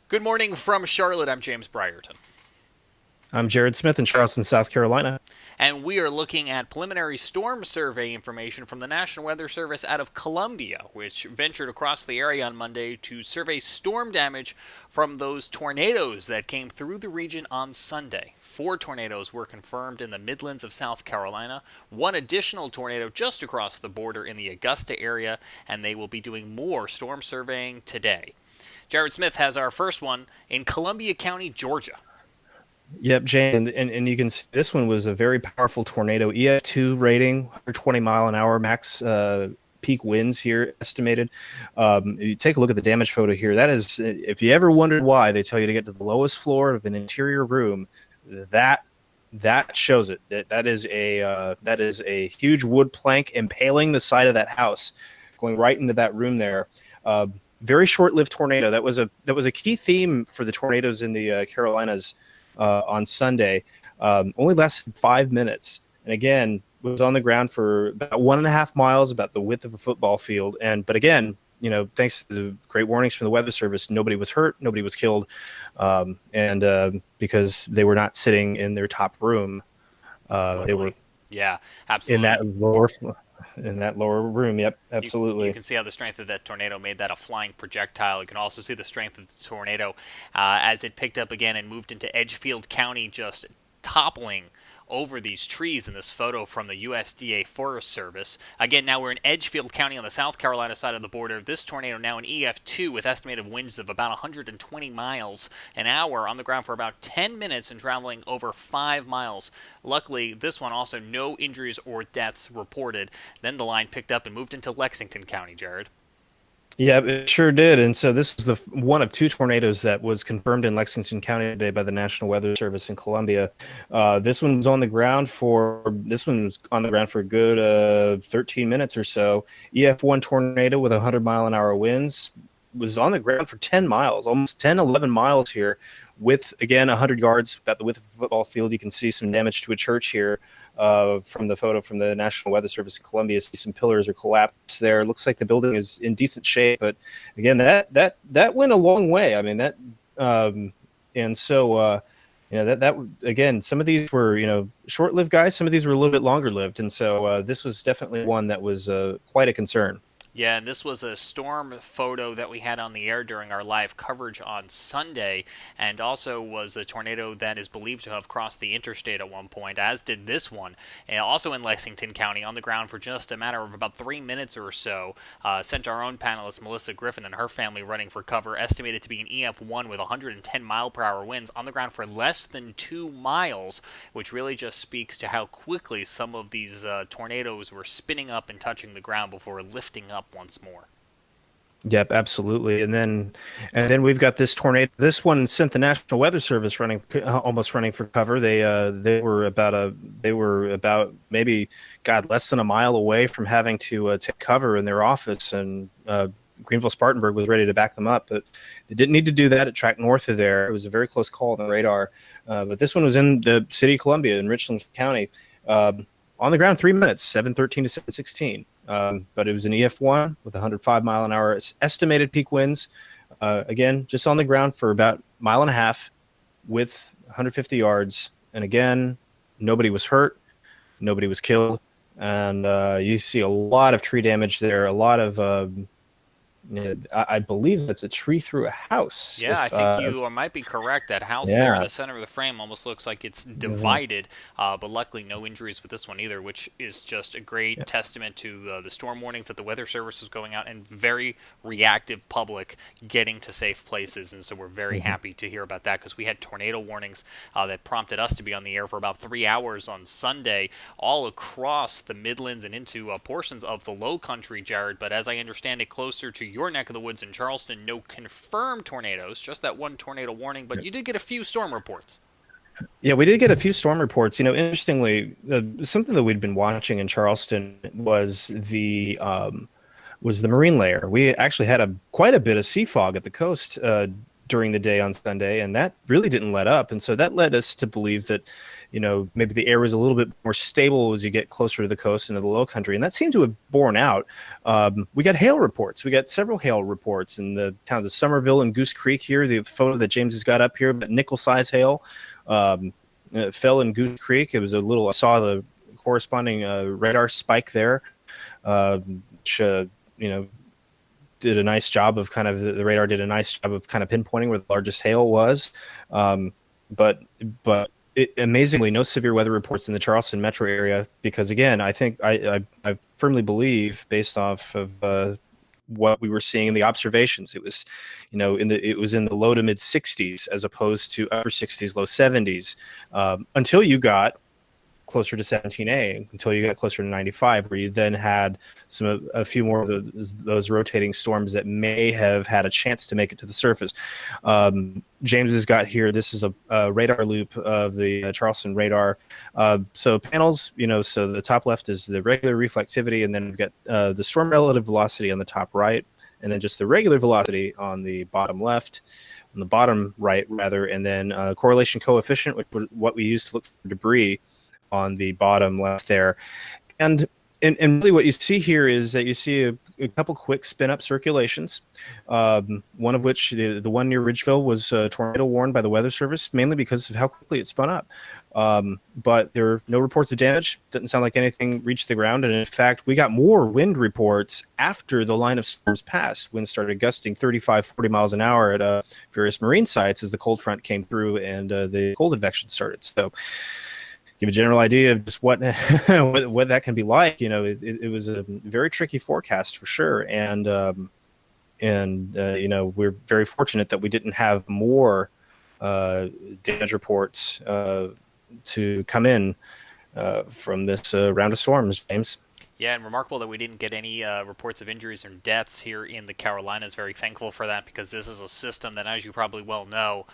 Good morning from Charlotte. I'm James Brierton. I'm Jared Smith in Charleston, South Carolina. And we are looking at preliminary storm survey information from the National Weather Service out of Columbia, which ventured across the area on Monday to survey storm damage from those tornadoes that came through the region on Sunday. 4 tornadoes were confirmed in the Midlands of South Carolina, one additional tornado just across the border in the Augusta area, and they will be doing more storm surveying today. Jared Smith has our first one in Columbia County, Georgia. Yep, Jane, and you can see this one was a very powerful tornado, EF2 rating, 120 mile an hour max peak winds here estimated. You take a look at the damage photo here. That is, if you ever wondered why they tell you to get to the lowest floor of an interior room, that shows it. That is a huge wood plank impaling the side of that house, going right into that room there. Very short-lived tornado. That was a key theme for the tornadoes in the Carolinas on Sunday. Only lasted 5 minutes, and again was on the ground for about 1.5 miles, about the width of a football field. But again, thanks to the great warnings from the Weather Service, nobody was hurt, nobody was killed, because they were not sitting in their top room. They were, yeah, absolutely, in that lower room. Yep, absolutely. You can see how the strength of that tornado made that a flying projectile. You can also see the strength of the tornado as it picked up again and moved into Edgefield County, just toppling over these trees in this photo from the USDA Forest Service. Again, now we're in Edgefield County on the South Carolina side of the border. This tornado now in EF2 with estimated winds of about 120 miles an hour on the ground for about 10 minutes and traveling over 5 miles. Luckily, this one also no injuries or deaths reported. Then the line picked up and moved into Lexington County, Jared. Yeah, it sure did. And so this is the one of 2 tornadoes that was confirmed in Lexington County today by the National Weather Service in Columbia. This one was on the ground for a good 13 minutes or so. EF1 tornado with 100 mile an hour winds was on the ground for 10 miles, almost 10, 11 miles here, with, again, 100 yards, about the width of a football field. You can see some damage to a church here from the photo from the National Weather Service in Columbia. See some pillars are collapsed there. It looks like the building is in decent shape, but again, that went a long way. I mean, that and so that again, some of these were short-lived guys. Some of these were a little bit longer-lived, and so this was definitely one that was quite a concern. Yeah, and this was a storm photo that we had on the air during our live coverage on Sunday, and also was a tornado that is believed to have crossed the interstate at one point, as did this one. And also in Lexington County, on the ground for just a matter of about 3 minutes or so. Sent our own panelist, Melissa Griffin, and her family running for cover, estimated to be an EF1 with 110 mile per hour winds on the ground for less than 2 miles, which really just speaks to how quickly some of these tornadoes were spinning up and touching the ground before lifting up once more. Yep, absolutely. And then we've got this tornado. This one sent the National Weather Service almost running for cover. They were about maybe less than a mile away from having to take cover in their office, and Greenville Spartanburg was ready to back them up, but they didn't need to do that. It tracked north of there. It was a very close call on the radar. But this one was in the city of Columbia in Richland County. On the ground 3 minutes, 7:13 to 7:16. But it was an EF1 with 105 mile an hour estimated peak winds. Again, just on the ground for about 1.5 miles with 150 yards. And again, nobody was hurt, nobody was killed. And you see a lot of tree damage there, a lot of I believe that's a tree through a house. Yeah, I think you might be correct. That house there in the center of the frame almost looks like it's divided, but luckily no injuries with this one either, which is just a great testament to the storm warnings that the Weather Service is going out, and very reactive public getting to safe places. And so we're very happy to hear about that, because we had tornado warnings that prompted us to be on the air for about 3 hours on Sunday, all across the Midlands and into portions of the Low Country, Jared. But as I understand it, closer to your neck of the woods in Charleston, no confirmed tornadoes, just that one tornado warning, but you did get a few storm reports. Yeah, we did get a few storm reports. Interestingly, something that we'd been watching in Charleston was the marine layer. We actually had quite a bit of sea fog at the coast during the day on Sunday, and that really didn't let up. And so that led us to believe that, maybe the air was a little bit more stable as you get closer to the coast and to the low country. And that seemed to have borne out. We got hail reports. We got several hail reports in the towns of Somerville and Goose Creek here. The photo that James has got up here, but nickel-size hail fell in Goose Creek. It was I saw the corresponding radar spike there, which, did a nice job of the radar did a nice job of kind of pinpointing where the largest hail was. But amazingly, no severe weather reports in the Charleston metro area, because again, I think I firmly believe, based off of what we were seeing in the observations, it was, it was in the low to mid 60s as opposed to upper 60s, low 70s, until you got closer to 17A, until you got closer to 95, where you then had a few more of those rotating storms that may have had a chance to make it to the surface. James has got here, this is a radar loop of the Charleston radar. So panels, so the top left is the regular reflectivity, and then we've got the storm relative velocity on the top right, and then just the regular velocity on the bottom left, on the bottom right rather, and then correlation coefficient, which was what we use to look for debris, on the bottom left there. And really what you see here is that you see a couple quick spin-up circulations, one of which, the one near Ridgeville, was tornado warned by the Weather Service, mainly because of how quickly it spun up. But there are no reports of damage. Doesn't sound like anything reached the ground. And in fact, we got more wind reports after the line of storms passed. Winds started gusting 35, 40 miles an hour at various marine sites as the cold front came through and the cold advection started. So give a general idea of just what what that can be like. It was a very tricky forecast for sure, and we're very fortunate that we didn't have more damage reports to come in from this round of storms, James. Yeah, and remarkable that we didn't get any reports of injuries or deaths here in the Carolinas. Very thankful for that, because this is a system that, as you probably well know,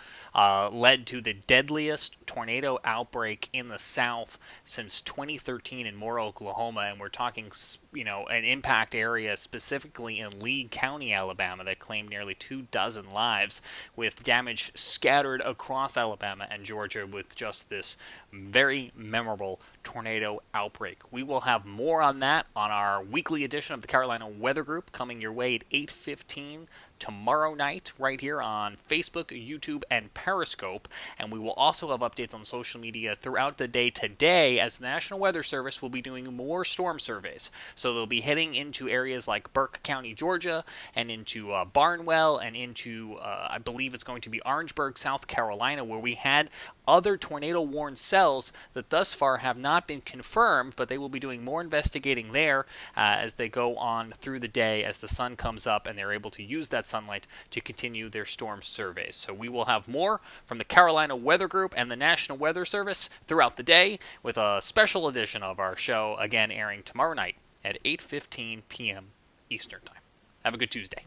led to the deadliest tornado outbreak in the South since 2013 in Moore, Oklahoma. And we're talking, an impact area specifically in Lee County, Alabama, that claimed nearly 24 lives, with damage scattered across Alabama and Georgia with just this very memorable tornado outbreak. We will have more on that on our weekly edition of the Carolina Weather Group, coming your way at 8:15 tomorrow night, right here on Facebook, YouTube, and Periscope. And we will also have updates on social media throughout the day today, as the National Weather Service will be doing more storm surveys. So they'll be heading into areas like Burke County, Georgia, and into Barnwell, and into, I believe it's going to be Orangeburg, South Carolina, where we had other tornado-warned cells that thus far have not been confirmed, but they will be doing more investigating there as they go on through the day, as the sun comes up and they're able to use that sunlight to continue their storm surveys. So we will have more from the Carolina Weather Group and the National Weather Service throughout the day, with a special edition of our show again airing tomorrow night at 8:15 p.m. Eastern Time. Have a good Tuesday.